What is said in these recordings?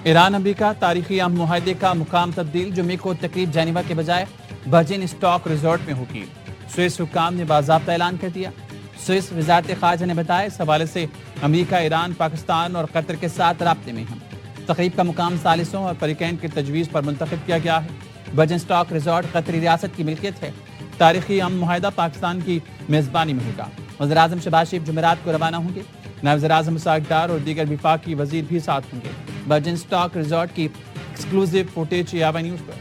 ایران امریکہ تاریخی اہم معاہدے کا مقام تبدیل، جمعے کو تقریب جنیوا کے بجائے ورجن اسٹاک ریزورٹ میں ہوگی۔ سوئس حکام نے باضابطہ اعلان کر دیا۔ سوئس وزارت خارجہ نے بتایا اس حوالے سے امریکہ، ایران، پاکستان اور قطر کے ساتھ رابطے میں ہیں۔ تقریب کا مقام ثالثوں اور فریقین کی تجویز پر منتخب کیا گیا ہے۔ ورجن اسٹاک ریزورٹ قطری ریاست کی ملکیت ہے۔ تاریخی اہم معاہدہ پاکستان کی میزبانی میں ہوگا۔ وزیراعظم شہباز شریف جمعرات کو روانہ ہوں گے۔ نائب وزیراعظم مساعد ڈار اور دیگر وفاقی وزیر بھی ساتھ ہوں گے۔ ورجن اسٹاک ریزورٹ کی ایکسکلوزیو فوٹیج یاوہ نیوز پر۔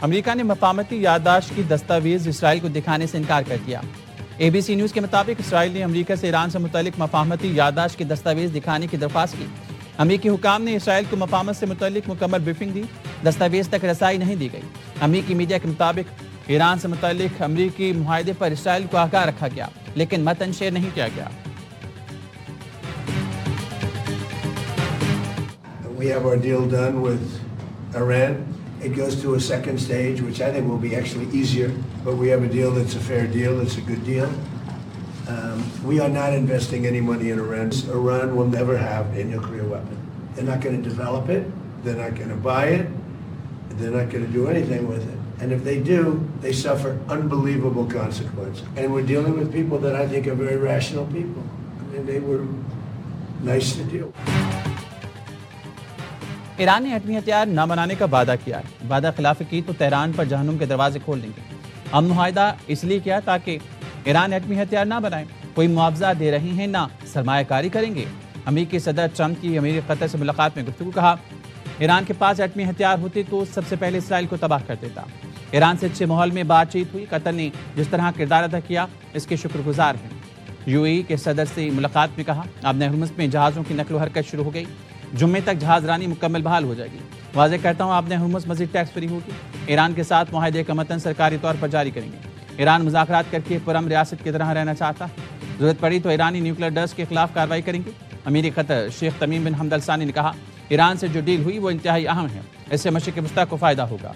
امریکہ نے مفاہمتی یادداشت کی دستاویز اسرائیل کو دکھانے سے انکار کر دیا۔ اے بی سی نیوز کے مطابق اسرائیل نے امریکہ سے ایران سے متعلق مفاہمتی یادداشت کی دستاویز دکھانے کی درخواست کی۔ امریکی حکام نے اسرائیل کو مفاہمت سے متعلق مکمل بریفنگ دی۔ دستاویز تک رسائی نہیں دی گئی۔ امریکی میڈیا کے مطابق ایران سے متعلق امریکی معاہدے پر اسرائیل کو آگاہ رکھا گیا، لیکن متن شیئر نہیں کیا گیا۔ We have our deal done with Iran. It goes to a second stage, which I think will be actually easier, but we have a deal that's a fair deal, it's a good deal. We are not investing any money in Iran. Iran will never have a nuclear weapon. They're not going to develop it, they're not going to buy it, they're not going to do anything with it. And if they do, they suffer unbelievable consequences. And we're dealing with people that I think are very rational people. I mean, they were nice to deal with. Iran نے ایٹمی ہتھیار نہ بنانے کا وعدہ کیا ہے۔ وعدہ خلاف کی تو تہران پر جہنم کے دروازے کھول دیں گے۔ ہم معاہدہ اس لیے کیا تاکہ ایران ایٹمی ہتھیار نہ بنائے۔ کوئی معاوضہ دے رہے ہیں نہ سرمایہ کاری کریں گے۔ امریکی صدر ٹرمپ کی امیر قطر سے ملاقات میں گفتگو، کہا ایران کے پاس ایٹمی ہتھیار ہوتے تو سب سے پہلے اسرائیل کو تباہ کر دیتا۔ ایران سے اچھے ماحول میں بات چیت ہوئی۔ قطر نے جس طرح کردار ادا کیا اس کے شکر گزار ہیں۔ یو اے ای کے صدر سے ملاقات میں کہا آبِ ہرمز میں جہازوں کی نقل و حرکت شروع ہو گئی۔ جمعے تک جہاز رانی مکمل بحال ہو جائے گی۔ واضح کرتا ہوں آبِ ہرمز مزید ٹیکس فری ہوگی۔ ایران کے ساتھ معاہدے کا متن سرکاری طور پر جاری کریں گے۔ ایران مذاکرات کر کے پرامن ریاست کی طرح رہنا چاہتا ہے۔ ضرورت پڑی تو ایرانی نیوکلیر ڈرس کے خلاف کارروائی کریں گے۔ امیر قطر شیخ تمیم بن حمد الثانی نے کہا ایران سے جو ڈیل ہوئی وہ انتہائی اہم ہے، اس سے مشرق وسطیٰ کو فائدہ ہوگا۔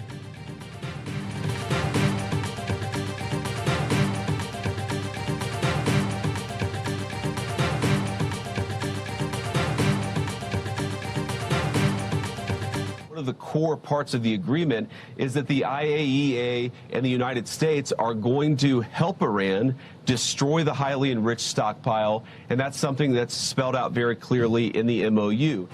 One of the core parts of the agreement is that the IAEA and the United States are going to help Iran destroy the highly enriched stockpile, and that's something that's spelled out very clearly in the MOU.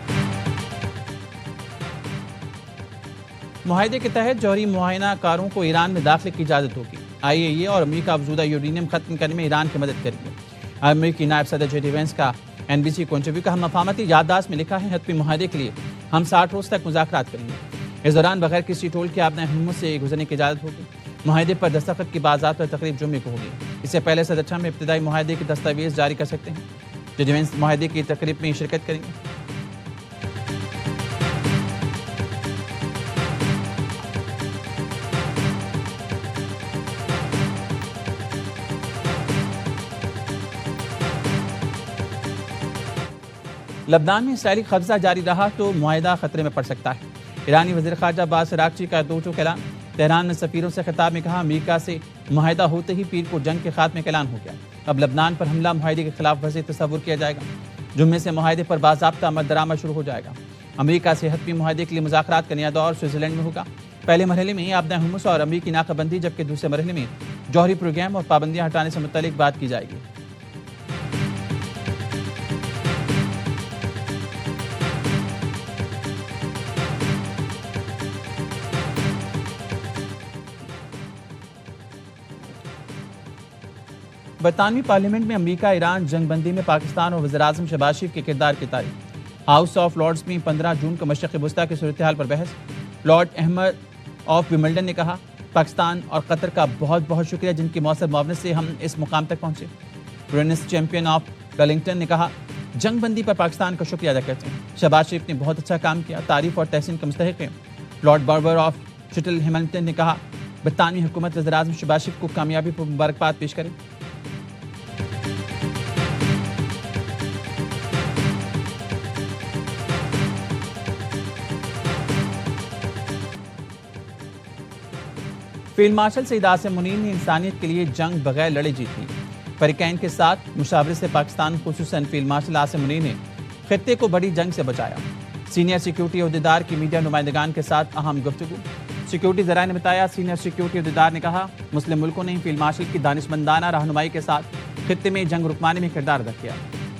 معاہدے کے تحت جوہری معائنہ کاروں کو ایران میں داخلے کی اجازت ہوگی۔ IAEA اور امریکہ افزودہ یورینیم ختم کرنے میں ایران کی مدد کریں گے۔ امریکی نائب صدر جے ڈی وینس کا NBC کو انٹرویو، کہا مفاہمتی یادداشت میں لکھا ہے حتمی معاہدے کے لیے ہم 60 روز تک مذاکرات کریں گے۔ اس دوران بغیر کسی ٹول کے آبِ ہرمز سے گزرنے کی اجازت ہوگی۔ معاہدے پر دستخط کی باضابطہ تقریب جمعے کو ہوگی۔ اس سے پہلے صدر ٹرمپ ابتدائی معاہدے کی دستاویز جاری کر سکتے ہیں۔ جے ڈی وینس معاہدے کی تقریب میں شرکت کریں گے۔ لبنان میں اسرائیلی قبضہ جاری رہا تو معاہدہ خطرے میں پڑ سکتا ہے۔ ایرانی وزیر خارجہ عباس عراقچی کا دو ٹوک اعلان۔ تہران میں سفیروں سے خطاب میں کہا امریکہ سے معاہدہ ہوتے ہی پیر کو جنگ کے خاتمے کا اعلان ہو گیا۔ اب لبنان پر حملہ معاہدے کے خلاف ورزی تصور کیا جائے گا۔ جمعے سے معاہدے پر باضابطہ عمل درآمد شروع ہو جائے گا۔ امریکہ سے حتمی معاہدے کے لیے مذاکرات کا نیا دور سوئٹزرلینڈ میں ہوگا۔ پہلے مرحلے میں آبِ ہرمز اور امریکی ناکہ بندی، جبکہ دوسرے مرحلے میں جوہری پروگرام اور پابندیاں ہٹانے سے متعلق بات کی جائے گی۔ برطانوی پارلیمنٹ میں امریکہ ایران جنگ بندی میں پاکستان اور وزیراعظم شہباز شریف کے کردار کی تعریف۔ ہاؤس آف لارڈز میں 15 جون کو مشرق وسطیٰ کی صورتحال پر بحث۔ لارڈ احمد آف ومبلڈن نے کہا پاکستان اور قطر کا بہت بہت شکریہ جن کی مؤثر معاونت سے ہم اس مقام تک پہنچے۔ ٹینس چیمپئن آف ولنگٹن نے کہا جنگ بندی پر پاکستان کا شکریہ ادا کرتے ہیں۔ شہباز شریف نے بہت اچھا کام کیا، تعریف اور تحسین کا مستحق ہیں۔ Lord barber of shuttle Hamilton نے کہا برطانوی حکومت وزیراعظم شہباز شریف کو کامیابی پر مبارکباد پیش کرے۔ فیلڈ مارشل سعید عاصم منیر نے انسانیت کے لیے جنگ بغیر لڑے جیتی۔ فریقین کے ساتھ مشاورت سے پاکستان خصوصاً فیلڈ مارشل عاصم منیر نے خطے کو بڑی جنگ سے بچایا۔ سینئر سیکیورٹی عہدیدار کی میڈیا نمائندگان کے ساتھ اہم گفتگو۔ سیکیورٹی ذرائع نے بتایا، سینئر سیکیورٹی عہدیدار نے کہا، مسلم ملکوں نے فیلڈ مارشل کی دانشمندانہ رہنمائی کے ساتھ خطے میں جنگ رکوانے میں کردار ادا کیا۔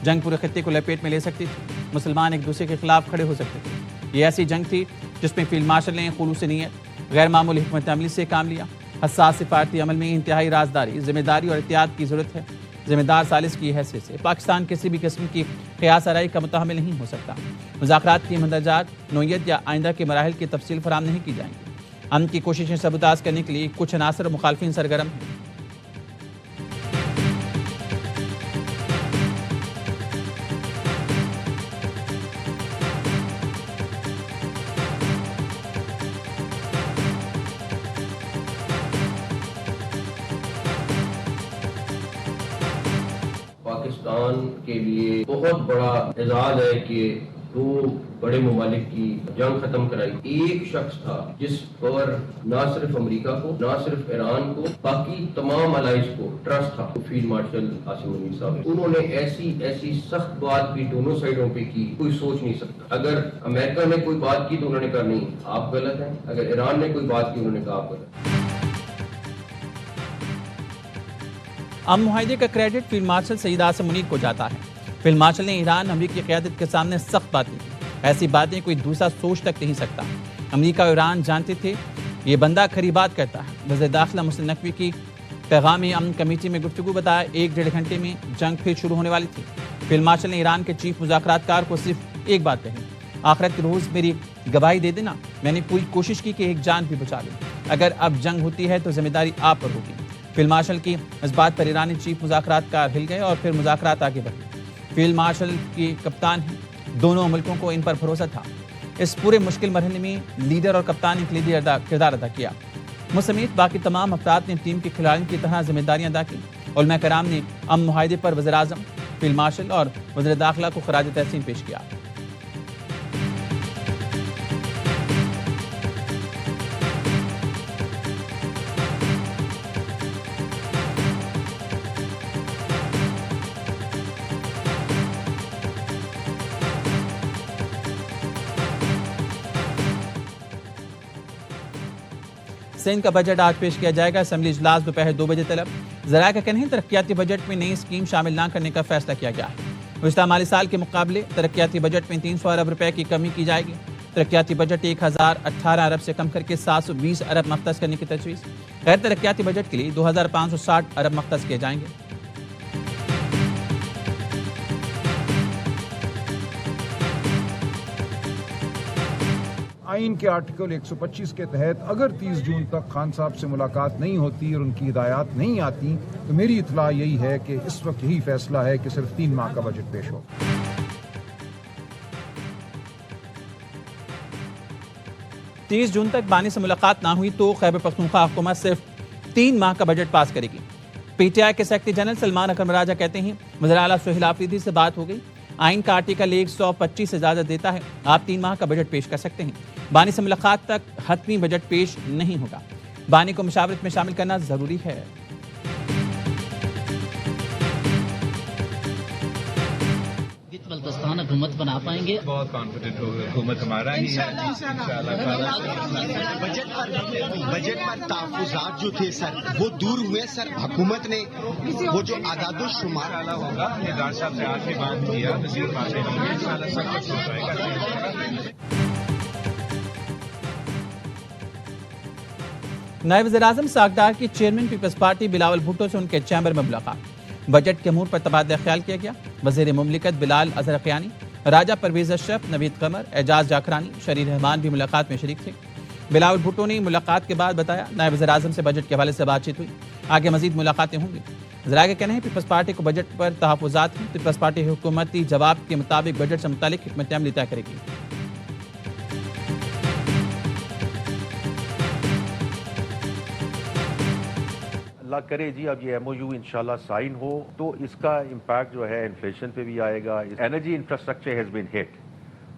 جنگ پورے خطے کو لپیٹ میں لے سکتی تھی، مسلمان ایک دوسرے کے خلاف کھڑے ہو سکتے تھے۔ یہ ایسی جنگ تھی جس میں فیلڈ مارشل نے خلوص نیت، غیر معمولی حکمت عملی سے کام لیا۔ حساس سفارتی عمل میں انتہائی رازداری، ذمہ داری اور احتیاط کی ضرورت ہے۔ ذمہ دار ثالث کی حیثیت سے پاکستان کسی بھی قسم کی قیاس آرائی کا متحمل نہیں ہو سکتا۔ مذاکرات کی مندرجات نوعیت یا آئندہ کے مراحل کی تفصیل فراہم نہیں کی جائیں گی۔ امن کی کوششیں سبوتاژ کرنے کے لیے کچھ عناصر مخالفین سرگرم ہیں۔ پاکستان کے لیے بہت بڑا اعزاز ہے کہ دو بڑے ممالک کی جنگ ختم کرائی۔ ایک شخص تھا جس پر نہ صرف امریکہ کو، نہ صرف ایران کو، باقی تمام الائز کو ٹرسٹ تھا، فیلڈ مارشل عاصم منیر صاحب۔ انہوں نے ایسی سخت بات بھی دونوں سائڈوں پہ کی، کوئی سوچ نہیں سکتا۔ اگر امریکہ نے کوئی بات کی تو انہوں نے کہا نہیں آپ غلط ہیں، اگر ایران نے کوئی بات کی انہوں نے کہا آپ غلط ہیں۔ امن معاہدے کا کریڈٹ فیلڈ مارشل سعید عاصم منیر کو جاتا ہے۔ فیلڈ مارشل نے ایران امریکی قیادت کے سامنے سخت باتیں کی۔ ایسی باتیں کوئی دوسرا سوچ تک نہیں سکتا۔ امریکہ اور ایران جانتے تھے یہ بندہ کھری بات کرتا ہے۔ وزیر داخلہ محسن نقوی کی پیغام امن کمیٹی میں گفتگو بتایا 1-1.5 گھنٹے میں جنگ پھر شروع ہونے والی تھی۔ فیلڈ مارشل نے ایران کے چیف مذاکرات کار کو صرف ایک بات کہی، آخرت کے روز میری گواہی دے دینا، میں نے پوری کوشش کی کہ ایک جان بھی بچا لوں، اگر اب جنگ ہوتی ہے تو ذمہ داری آپ پر ہوگی۔ فیلڈ مارشل کی اس بات پر ایرانی چیف مذاکرات کار ہل گئے اور پھر مذاکرات آگے بڑھے۔ فیلڈ مارشل کی کپتان ہیں، دونوں ملکوں کو ان پر بھروسہ تھا۔ اس پورے مشکل مرحلے میں لیڈر اور کپتان نے کلیدی کردار ادا کیا۔ مجھ سمیت باقی تمام افراد نے ٹیم کے کھلاڑیوں کی طرح ذمہ داریاں ادا کی۔ علماء کرام نے امن معاہدے پر وزیر اعظم، فیلڈ مارشل اور وزیر داخلہ کو خراج تحسین پیش کیا۔ سندھ کا بجٹ آج پیش کیا جائے گا۔ اسمبلی اجلاس دوپہر 2 بجے طلب۔ ذرائع کا کہنا ہے ترقیاتی بجٹ میں نئی اسکیم شامل نہ کرنے کا فیصلہ کیا گیا ہے۔ گزشتہ مالی سال کے مقابلے ترقیاتی بجٹ میں 300 ارب روپے کی کمی کی جائے گی۔ ترقیاتی بجٹ 1018 ارب سے کم کر کے 720 ارب مختص کرنے کی تجویز۔ غیر ترقیاتی بجٹ کے لیے 2560 ارب مختص کیے جائیں گے۔ آئین کے آرٹیکل 125 کے تحت اگر 30 جون تک خان صاحب سے ملاقات نہیں ہوتی اور ان کی ہدایات نہیں آتی تو میری اطلاع یہی ہے کہ اس وقت یہی فیصلہ ہے کہ صرف 3 ماہ کا بجٹ پیش ہو۔ 30 جون تک بانی سے ملاقات نہ ہوئی تو خیبر پختونخوا حکومت صرف 3 ماہ کا بجٹ پاس کرے گی۔ پی ٹی آئی کے سیکرٹری جنرل سلمان اکرم راجہ کہتے ہیں وزیر اعلیٰ سہیل آفریدی سے بات ہو گئی، آئین کا آرٹیکل 125 اجازت دیتا ہے، آپ 3 ماہ کا بجٹ پیش کر سکتے ہیں۔ بانی سے ملاقات تک حتمی بجٹ پیش نہیں ہوگا، بانی کو مشاورت میں شامل کرنا ضروری ہے۔ بلتستان حکومت بنا پائیں گے؟ بہت کانفیڈنٹ ہوگا، حکومت ہمارا ہی ہے بجٹ پر تحفظات جو تھے سر وہ دور ہوئے سر، حکومت نے وہ جو اعداد و شمار ہوگا، ڈار صاحب سے آج بھی بات کیا، وزیر باتیں ہوں گے، انشاءاللہ سب کچھ ہو جائے گا۔ نائب وزیر اعظم ساکھدار کی چیئرمین پیپلز پارٹی بلاول بھٹو سے ان کے چیمبر میں ملاقات۔ بجٹ کے امور پر تبادلہ خیال کیا گیا۔ وزیر مملکت بلال ازرقیانی، راجہ پرویز اشرف، نوید قمر، اعجاز جاکرانی، شریر رحمان بھی ملاقات میں شریک تھے۔ بلاول بھٹو نے ملاقات کے بعد بتایا نائب وزیر اعظم سے بجٹ کے حوالے سے بات چیت ہوئی، آگے مزید ملاقاتیں ہوں گی۔ ذرائع کا کہنا ہے پیپلز پارٹی کو بجٹ پر تحفظات ہیں، پیپلز پارٹی حکومتی جواب کے مطابق بجٹ سے متعلق حکمت عملی طے کرے گی۔ اللہ کرے جی اب یہ ایم او یو انشاءاللہ سائن ہو تو اس کا امپیکٹ جو ہے انفلیشن پہ بھی آئے گا۔ انرجی انفراسٹرکچر ہیز بین ہٹ،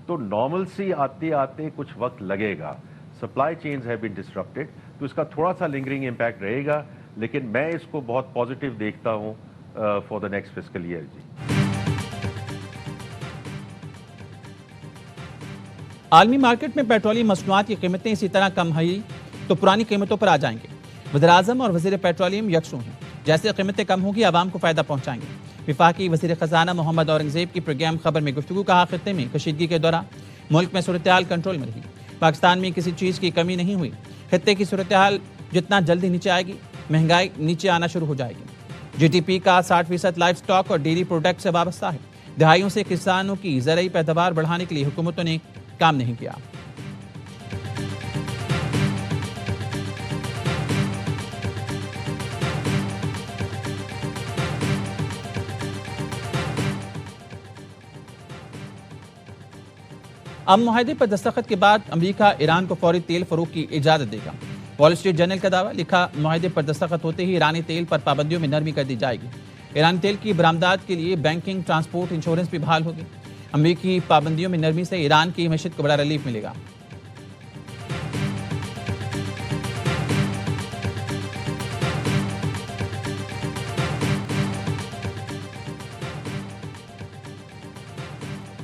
تو نارمل سی آتے آتے کچھ وقت لگے گا، سپلائی چینز ہیو بین ڈسرپٹڈ، تو اس کا تھوڑا سا لنگرنگ امپیکٹ رہے گا، لیکن میں اس کو بہت پازیٹیو دیکھتا ہوں for the next fiscal year جی۔ عالمی مارکیٹ میں پیٹرولیم مصنوعات کی قیمتیں اسی طرح کم ہوئی تو پرانی قیمتوں پر آ جائیں گے۔ وزیراعظم اور وزیر پیٹرولیم یکساں ہیں، جیسے قیمتیں کم ہوگی عوام کو فائدہ پہنچائیں گے۔ وفاقی وزیر خزانہ محمد اورنگزیب کی پروگرام خبر میں گفتگو، کہا خطے میں کشیدگی کے دوران ملک میں صورتحال کنٹرول میں رہی، پاکستان میں کسی چیز کی کمی نہیں ہوئی، خطے کی صورتحال جتنا جلدی نیچے آئے گی مہنگائی نیچے آنا شروع ہو جائے گی۔ جی ڈی پی کا 60% لائف سٹاک اور ڈیری پروڈکٹ سے وابستہ ہے۔ دہائیوں سے کسانوں کی زرعی پیداوار بڑھانے کے لیے حکومتوں نے کام نہیں کیا۔ امن معاہدے پر دستخط کے بعد امریکہ ایران کو فوری تیل فروخت کی اجازت دے گا۔ وال اسٹریٹ جرنل کا دعویٰ، لکھا معاہدے پر دستخط ہوتے ہی ایرانی تیل پر پابندیوں میں نرمی کر دی جائے گی۔ ایرانی تیل کی برآمدات کے لیے بینکنگ، ٹرانسپورٹ، انشورنس بھی بحال ہوگی۔ امریکی پابندیوں میں نرمی سے ایران کی معیشت کو بڑا ریلیف ملے گا۔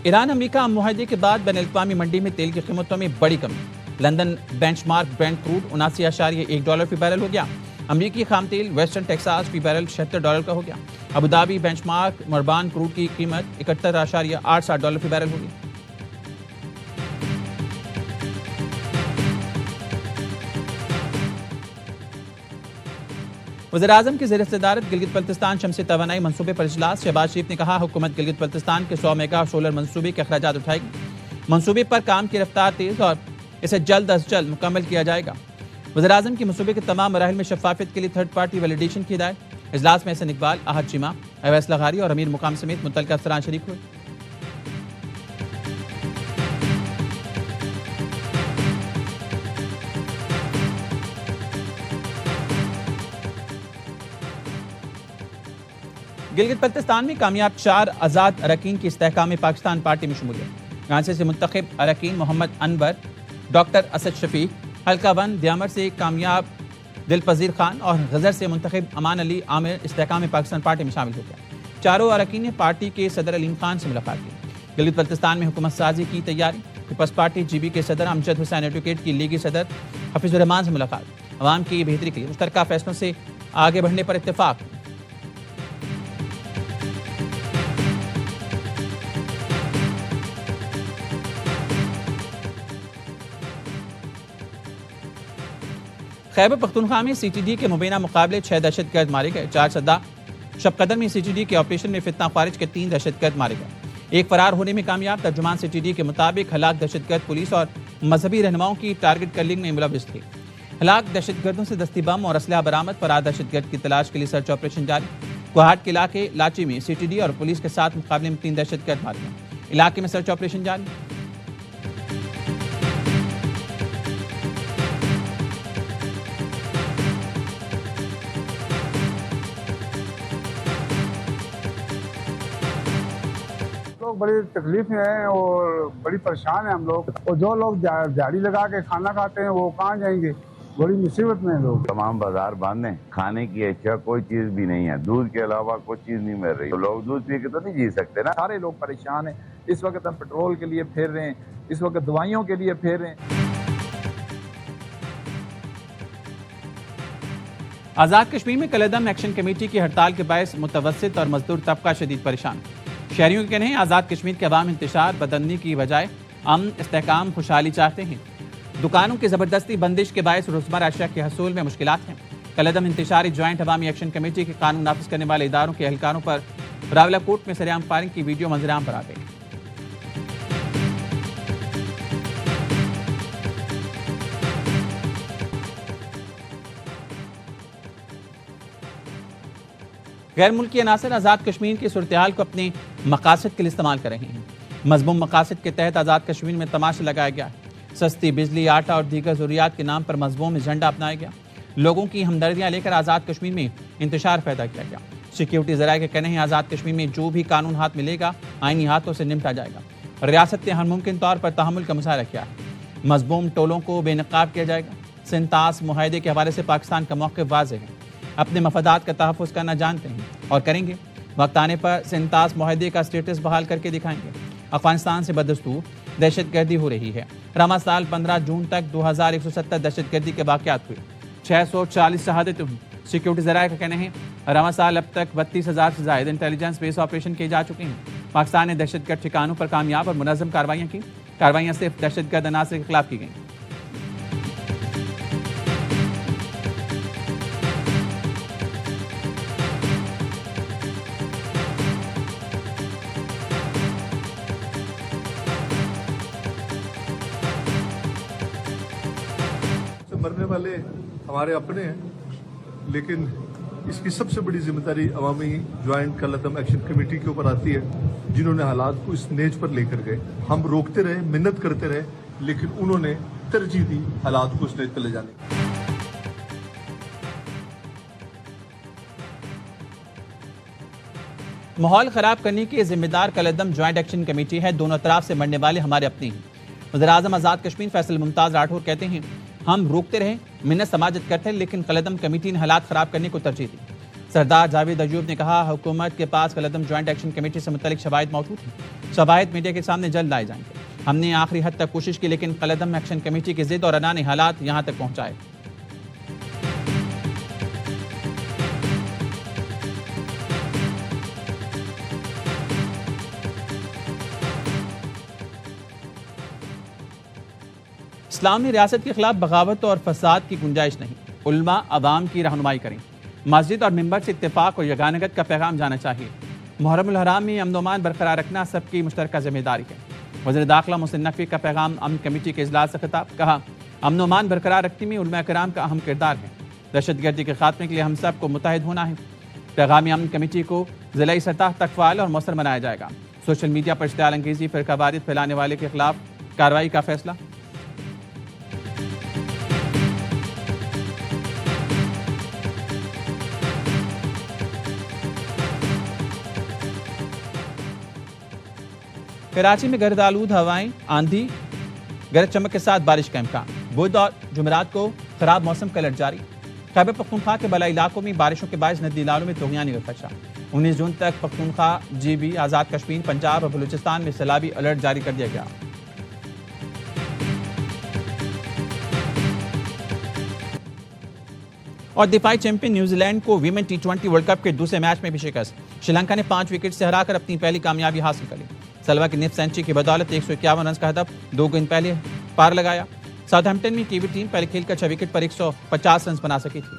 ایران امریکہ امن معاہدے کے بعد بین الاقوامی منڈی میں تیل کی قیمتوں میں بڑی کمی۔ لندن بینچ مارک برینٹ کروڈ $79.1 فی بیرل ہو گیا۔ امریکی خام تیل ویسٹرن ٹیکساس فی بیرل $76 کا ہو گیا۔ ابوظہبی بینچ مارک مربان کروڈ کی قیمت $71.87 فی بیرل ہوگی۔ وزیراعظم کی زیر صدارت گلگت بلتستان شمسی توانائی منصوبے پر اجلاس، شہباز شریف نے کہا حکومت گلگت بلتستان کے 100 میگا سولر منصوبے کے اخراجات اٹھائے گی۔ منصوبے پر کام کی رفتار تیز اور اسے جلد از جلد مکمل کیا جائے گا۔ وزیراعظم کی منصوبے کے تمام مراحل میں شفافیت کے لیے تھرڈ پارٹی ویلیڈیشن کی ہدایت۔ اجلاس میں احسن اقبال، احد چیمہ، اویس لغاری اور امیر مقام سمیت متعلقہ افسران شریک ہوئے۔ گلگت بلتستان میں کامیاب 4 آزاد اراکین کی استحکام پاکستان پارٹی میں شمولیت۔ گانسی سے منتخب اراکین محمد انور، ڈاکٹر اسد شفیق، حلقہ 1 دیامر سے کامیاب دلپذیر خان اور غزر سے منتخب امان علی عامر استحکام پاکستان پارٹی میں شامل ہو گیا۔ چاروں اراکین نے پارٹی کے صدر علیم خان سے ملاقات کی۔ گلگت بلتستان میں حکومت سازی کی تیاری، پیپلز پارٹی جی بی کے صدر امجد حسین ایڈوکیٹ کی لیگی صدر حفیظ الرحمان سے ملاقات، عوام کی بہتری کے لیے مشترکہ فیصلوں سے آگے بڑھنے پر اتفاق۔ خیبر پختونخوا میں سی ٹی ڈی کے مبینہ مقابلے 6 دہشت گرد مارے گئے۔ 4 سدہ شب قدر میں سی ٹی ڈی کے آپریشن میں فتنہ خارج کے 3 دہشت گرد مارے گئے، ایک فرار ہونے میں کامیاب۔ ترجمان سی ٹی ڈی کے مطابق ہلاک دہشت گرد پولیس اور مذہبی رہنماؤں کی ٹارگٹ کلنگ میں ملوث تھے۔ ہلاک دہشت گردوں سے دستی بم اور اسلحہ برآمد، فرار دہشت گرد کی تلاش کے لیے سرچ آپریشن جاری۔ کوہاٹ کے علاقے لاچی میں سی ٹی ڈی اور پولیس کے ساتھ مقابلے میں 3 دہشت گرد مارے گئے، علاقے میں سرچ آپریشن جاری۔ بڑی تکلیف میں ہیں اور بڑی پریشان ہیں ہم لوگ، اور جو لوگ دیہڑی لگا کے کھانا کھاتے ہیں وہ کہاں جائیں گے؟ بڑی مصیبت میں ہیں لوگ۔ تمام بازار بند ہیں، کھانے کی اشیاء کوئی چیز بھی نہیں ہے، دودھ کے علاوہ کوئی چیز نہیں مل رہی۔ لوگ دودھ پی کے تو نہیں جی سکتے نا۔ سارے لوگ پریشان ہیں، اس وقت ہم پیٹرول کے لیے پھیر رہے ہیں، اس وقت دوائیوں کے لیے پھیر رہے ہیں۔ آزاد کشمیر میں کلیدم ایکشن کمیٹی کی ہڑتال کے باعث متوسط اور مزدور طبقہ شدید پریشان۔ شہریوں کے کہنے ہیں آزاد کشمیر کے عوام انتشار بدلنے کی بجائے امن، استحکام، خوشحالی چاہتے ہیں۔ دکانوں کی زبردستی بندش کے باعث روزمرہ اشیاء کے حصول میں مشکلات ہیں۔ کلیدم انتشاری جوائنٹ عوامی ایکشن کمیٹی کے قانون نافذ کرنے والے اداروں کے اہلکاروں پر راولہ کوٹ میں سرعام فائرنگ کی ویڈیو منظرعام پر آ گئی۔ غیر ملکی عناصر آزاد کشمیر کی صورتحال کو اپنے مقاصد کے لیے استعمال کر رہے ہیں۔ مذموم مقاصد کے تحت آزاد کشمیر میں تماشا لگایا گیا ہے۔ سستی بجلی، آٹا اور دیگر ضروریات کے نام پر مذموم ایجنڈا اپنایا گیا۔ لوگوں کی ہمدردیاں لے کر آزاد کشمیر میں انتشار پیدا کیا گیا۔ سیکیورٹی ذرائع کے کہنے ہیں آزاد کشمیر میں جو بھی قانون ہاتھ ملے گا آئینی ہاتھوں سے نمٹا جائے گا۔ ریاست نے ہر ممکن طور پر تحمل کا مظاہرہ کیا ہے۔ مذموم ٹولوں کو بے نقاب کیا جائے گا۔ سنتاس معاہدے کے حوالے سے پاکستان کا موقف واضح ہے. اپنے مفادات کا تحفظ کرنا جانتے ہیں اور کریں گے. وقت آنے پر سنتاس معاہدے کا سٹیٹس بحال کر کے دکھائیں گے. افغانستان سے بدستور دہشت گردی ہو رہی ہے. رواں سال 15 جون تک 2170 دہشت گردی کے واقعات ہوئے. 640 شہادتیں ہوئی. سیکیورٹی ذرائع کا کہنا ہے رواں سال اب تک 32,000 سے زائد انٹیلیجنس بیس آپریشن کیے جا چکے ہیں. پاکستان نے دہشت گرد ٹھکانوں پر کامیاب اور منظم کارروائیاں کی. کارروائیاں صرف دہشت گرد عناصر کے خلاف کی گئیں. مرنے والے ہمارے اپنے ہیں، لیکن اس کی سب سے بڑی ذمہ داری عوامی جوائنٹ کالعدم ایکشن کمیٹی کے اوپر آتی ہے، جنہوں نے حالات کو اس نیج پر لے کر گئے. ہم روکتے رہے، منت کرتے رہے، لیکن انہوں نے ترجیح دی حالات کو اس نیج پر لے جانے کی. ماحول خراب کرنے کی ذمہ دار کالعدم جوائنٹ ایکشن کمیٹی ہے. دونوں اطراف سے مرنے والے ہمارے اپنے ہیں. وزیراعظم آزاد کشمیر فیصل ممتاز راٹھور کہتے ہیں ہم روکتے رہے، منت سماجت کرتے ہیں، لیکن کالعدم کمیٹی نے حالات خراب کرنے کو ترجیح دی. سردار جاوید ایوب نے کہا حکومت کے پاس کالعدم جوائنٹ ایکشن کمیٹی سے متعلق شواہد موجود ہیں. شواہد میڈیا کے سامنے جلد لائے جائیں گے. ہم نے آخری حد تک کوشش کی، لیکن کالعدم ایکشن کمیٹی کی ضد اور انا نے حالات یہاں تک پہنچائے. اسلامی ریاست کے خلاف بغاوت اور فساد کی گنجائش نہیں. علماء عوام کی رہنمائی کریں. مسجد اور ممبر سے اتفاق اور یگانگت کا پیغام جانا چاہیے. محرم الحرام میں امن و امان برقرار رکھنا سب کی مشترکہ ذمہ داری ہے. وزیر داخلہ محسن نقوی کا پیغام امن کمیٹی کے اجلاس سے خطاب. کہا امن و امان برقرار رکھنے میں علماء کرام کا اہم کردار ہے. دہشت گردی کے خاتمے کے لیے ہم سب کو متحد ہونا ہے. پیغام امن کمیٹی کو ضلعی سطح تک فعال اور مؤثر بنایا جائے گا. سوشل میڈیا پر اشتعال انگیزی فرقہ واریت پھیلانے والے کے خلاف کارروائی کا فیصلہ. کراچی میں گرد آلود ہوائیں، آندھی، گرج چمک کے ساتھ بارش کا امکان. بدھ اور جمعرات کو خراب موسم کا الرٹ جاری. خیبر پختونخوا کے بالائی علاقوں میں بارشوں کے باعث ندی نالوں میں طغیانی کا خدشہ. 19 جون تک پختونخوا، جی بی، آزاد کشمیر، پنجاب اور بلوچستان میں سیلابی الرٹ جاری کر دیا گیا. اور دفاعی چیمپئن نیوزی لینڈ کو ویمن T20 ورلڈ کپ کے دوسرے میچ میں بھی شکست. شری لنکا نے 5 وکٹ سے ہرا کر اپنی پہلی کامیابی حاصل کر لی. سلوا کی نصف سینچری کی بدولت 151 رنز کا ہدف 2 گیند پہلے پار لگایا. ساؤتھ ہیمپٹن میں کیوی ٹیم پہلے کھیل کر 6 وکٹ پر 150 رنز بنا سکی تھی.